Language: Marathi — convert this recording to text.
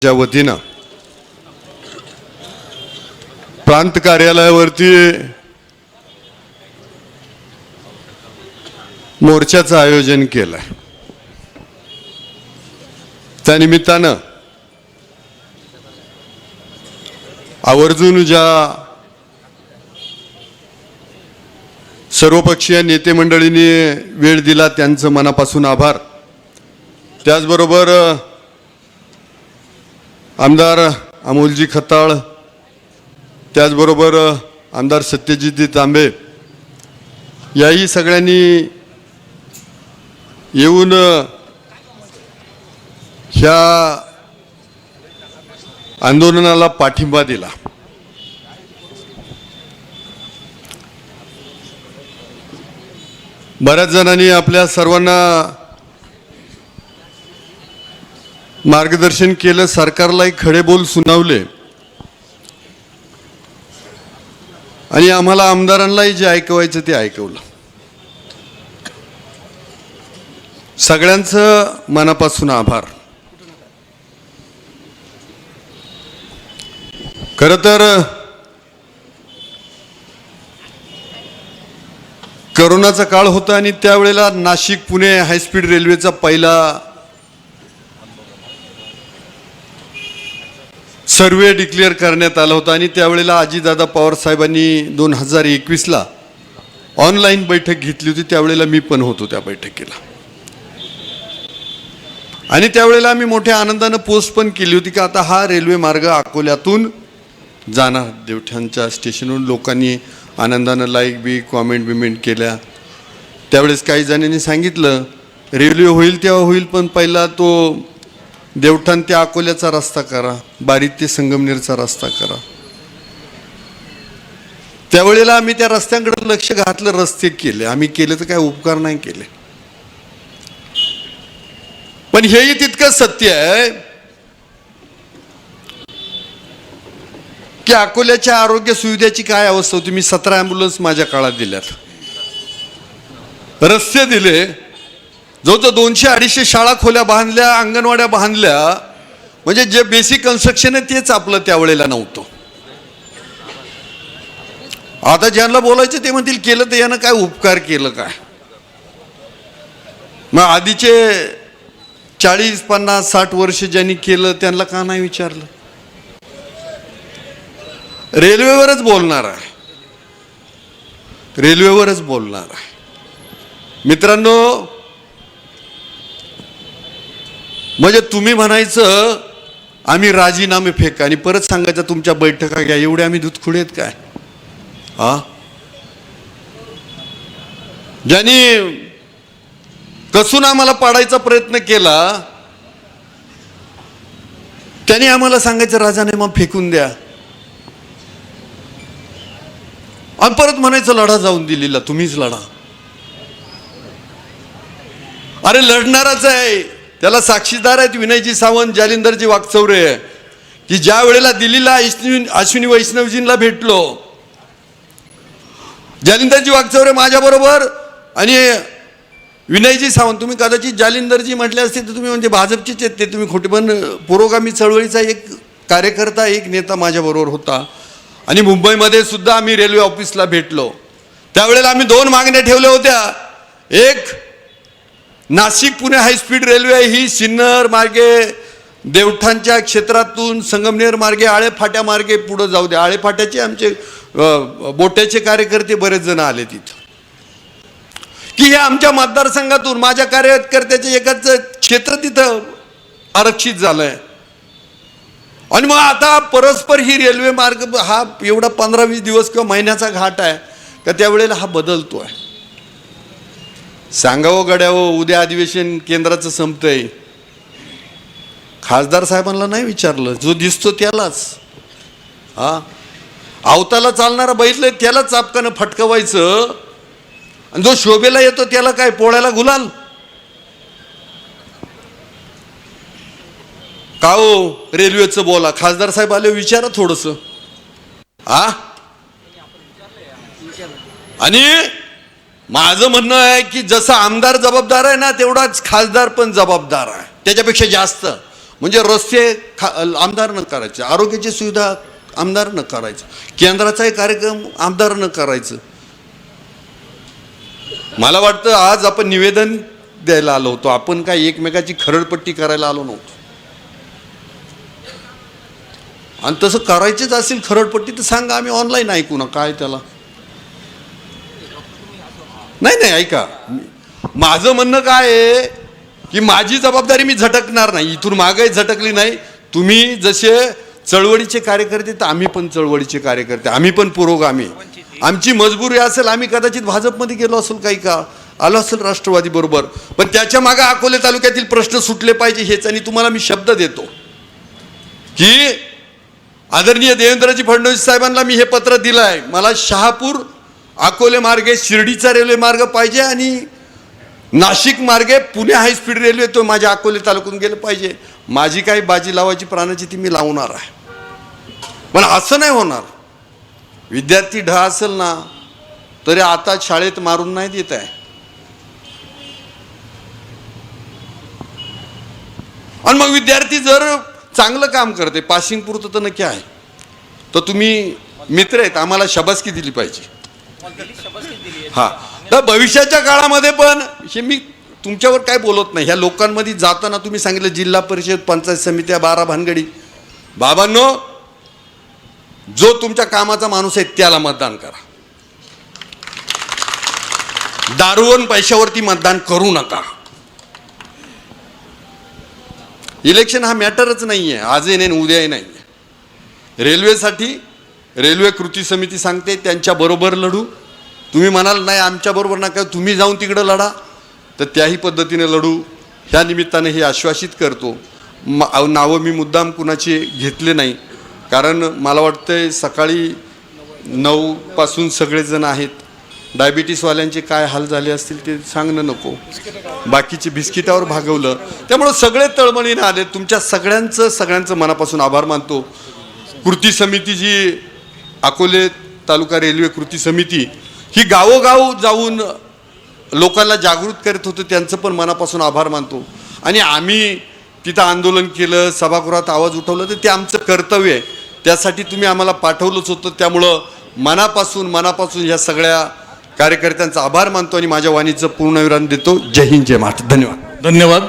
च्या वतीनं प्रांत कार्यालयावरती मोर्चाचं आयोजन केलं आहे। त्या निमित्तानं आवर्जून ज्या सर्वपक्षीय नेते मंडळींनी वेळ दिला त्यांचं मनापासून आभार। त्याचबरोबर आमदार अमोलजी खताळ, त्याचबरोबर आमदार सत्यजित तांबे याही सगळ्यांनी येऊन ह्या आंदोलनाला पाठिंबा दिला। बऱ्याच जणांनी आपल्या सर्वांना मार्गदर्शन केलं, सरकारलाही खडे बोल सुनावले आणि आम्हाला आमदारांनाही जे ऐकवायचं ते ऐकवलं। सगळ्यांचं मनापासून आभार। खरं तर कोरोनाचा काळ होता आणि त्यावेळेला नाशिक पुणे हायस्पीड रेल्वेचा पहिला सर्वे डिक्लेअर करण्यात आला होता आणि त्यावेळेला अजितदादा पवार साहेबांनी 2021ला ऑनलाईन बैठक घेतली होती। त्यावेळेला मी पण होतो त्या बैठकीला आणि त्यावेळेला आम्ही मोठ्या आनंदाने पोस्ट पण केली होती की आता हा रेल्वे मार्ग अकोल्यातून जाणार देवठाणच्या स्टेशनवरून। लोकांनी आनंदानं लाईक बी कॉमेंट बिमेंट केल्या। त्यावेळेस काही जणांनी सांगितलं रेल्वे होईल तेव्हा होईल, पण पहिला तो देवठाण ते अकोल्याचा रस्ता करा, बारीत ते संगमनेरचा रस्ता करा। त्यावेळेला आम्ही त्या रस्त्यांकडे लक्ष घातलं, रस्ते केले। आम्ही केले तर काय उपकार नाही केले, पण हेही तितकं सत्य आहे की अकोल्याच्या आरोग्य सुविधेची काय अवस्था होती। मी 17 ॲम्ब्युलन्स माझ्या काळात दिल्यात, रस्ते दिले, जवळजवळ 200-250 शाळा खोल्या बांधल्या, अंगणवाड्या बांधल्या। म्हणजे जे बेसिक कन्स्ट्रक्शन आहे तेच आपलं त्यावेळेला नव्हतं। आता ज्यांना बोलायचं ते म्हणतील केलं तर यानं काय उपकार केलं काय। मग आधीचे 40, 50, 60 वर्ष ज्यांनी केलं त्यांना का नाही विचारलं। रेल्वेवरच बोलणार आहे, रेल्वेवरच बोलणार आहे। मित्रांनो, म्हणजे तुम्ही म्हणायचं आम्ही राजीनामे फेक आणि परत सांगायचं तुमच्या बैठका घ्या, एवढे आम्ही दूधखुडे आहेत काय? हा, ज्यांनी कसून आम्हाला पाडायचा प्रयत्न केला त्यांनी आम्हाला सांगायचं राजीनामा फेकून द्या आणि परत म्हणायचं लढा जाऊन दिलेला तुम्हीच लढा। अरे लढणारच आहे, त्याला साक्षीदार आहेत विनयजी सावंत, जालिंदरजी वाकचौरे, की ज्या वेळेला दिल्लीला अश्विनी वैष्णवजींना भेटलो, जालिंदरजी वाकचौरे माझ्याबरोबर आणि विनयजी सावंत, तुम्ही कदाचित जालिंदरजी म्हटले असते तर तुम्ही म्हणजे भाजपचेच आहेत ते, तुम्ही खोटे, पण पुरोगामी चळवळीचा एक कार्यकर्ता एक नेता माझ्याबरोबर होता आणि मुंबईमध्ये सुद्धा आम्ही रेल्वे ऑफिसला भेटलो। त्यावेळेला आम्ही 2 मागण्या ठेवल्या होत्या। एक, नाशिक पुणे हायस्पीड रेल्वे ही सिन्नर मार्गे देवठाणच्या क्षेत्रातून संगमनेर मार्गे आळेफाट्या मार्गे पुढे जाऊ द्या। आळेफाट्याचे आमचे बोट्याचे कार्यकर्ते बरेच जण आले तिथं, की हे आमच्या मतदारसंघातून माझ्या कार्यकर्त्याचे एकाच क्षेत्र तिथं आरक्षित झालंय आणि मग आता परस्पर ही रेल्वे मार्ग हा एवढा 15-20 दिवस किंवा महिन्याचा घाट आहे का त्यावेळेला हा बदलतोय। सांगावं गड्यावं, उद्या अधिवेशन केंद्राचं संपतंय, खासदार साहेबांना नाही विचारलं, जो दिसतो त्यालाच, हा अवताला चालणारा बैल त्याला चापकानं फटकवायचं आणि जो शोभेला येतो त्याला काय पोळ्याला गुलाल का? हो, रेल्वेचं बोला, खासदार साहेब आले विचारा थोडस। हा, आणि माझं म्हणणं आहे की जसा आमदार जबाबदार आहे ना तेवढाच खासदार पण जबाबदार आहे, त्याच्यापेक्षा जास्त। म्हणजे रस्ते आमदारनं करायचे, आरोग्याची सुविधा आमदारनं करायचं, केंद्राचाही कार्यक्रम आमदारनं करायचं. मला वाटतं आज आपण निवेदन द्यायला आलो होतो, आपण काय एकमेकाची खरडपट्टी करायला आलो नव्हतो. आणि तसं करायचीच असेल खरडपट्टी तर सांगा, आम्ही ऑनलाईन ऐकू ना, काय त्याला. नाही ऐका, माझं म्हणणं काय आहे की माझी जबाबदारी मी झटकणार नाही, इथून मागही झटकली नाही. तुम्ही जसे चळवळीचे कार्यकर्ते तर आम्ही पण चळवळीचे कार्यकर्ते, आम्ही पण पुरोगामी. आमची मजबुरी असेल, आम्ही कदाचित भाजपमध्ये गेलो असेल, काही का आलो असेल राष्ट्रवादी बरोबर, पण त्याच्या मागे अकोले तालुक्यातील प्रश्न सुटले पाहिजे हेच. आणि तुम्हाला मी शब्द देतो की आदरणीय देवेंद्रजी फडणवीस साहेबांना मी हे पत्र दिलं आहे, मला शहापूर अकोले मार्गे शिर्डीचा रेल्वे मार्ग पाहिजे आणि नाशिक मार्गे पुणे हायस्पीड रेल्वे तो माझ्या अकोले तालुक्यातून गेलं पाहिजे. माझी काही बाजी लावायची प्राणाची ती मी लावणार आहे, पण असं नाही होणार. विद्यार्थी ढ असेल ना तरी आता शाळेत मारून नाही देत आहे. आणि मग विद्यार्थी जर चांगलं काम करते, पासिंग पुरतं तर नक्की आहे, तर तुम्ही मित्र आहेत, आम्हाला शाबासकी दिली पाहिजे. हा, तर भविष्याच्या काळामध्ये पण हे मी तुमच्यावर काय बोलत नाही, ह्या लोकांमध्ये जाताना तुम्ही सांगितलं जिल्हा परिषद पंचायत समित्या 12 भानगडी. बाबांनो, जो तुमच्या कामाचा माणूस आहे त्याला मतदान करा, दारूवन पैशावरती मतदान करू नका. इलेक्शन हा मॅटरच नाही आहे, आजही नाही उद्याही नाही. रेल्वेसाठी रेल्वे कृती समिती सांगते त्यांच्याबरोबर लढू. तुम्ही म्हणाल नाही आमच्याबरोबर नका, तुम्ही जाऊन तिकडं लढा, तर त्याही पद्धतीने लढू. ह्या निमित्ताने हे आश्वासित करतो. नावं मी मुद्दाम कुणाचे घेतले नाही, कारण मला वाटतंय सकाळी 9 पासून सगळेजण आहेत. डायबिटीसवाल्यांचे काय हाल झाले असतील ते सांगणं नको, बाकीचे बिस्किटावर भागवलं. त्यामुळं सगळे तळमळीने आले. तुमच्या सगळ्यांचं मनापासून आभार मानतो. कृती समिती जी अकोले तालुका रेल्वे कृती समिती ही गावोगाव जाऊन लोकांना जागृत करत होतं, त्यांचं पण मनापासून आभार मानतो. आणि आम्ही तिथं आंदोलन केलं, सभागृहात आवाज उठवलं, तर ते आमचं कर्तव्य आहे. त्यासाठी तुम्ही आम्हाला पाठवलंच होतं. त्यामुळं मनापासून ह्या सगळ्या कार्यकर्त्यांचा आभार मानतो आणि माझ्या वाणीचं पूर्णविराम देतो. जय हिंद, जय महाराष्ट्र. धन्यवाद.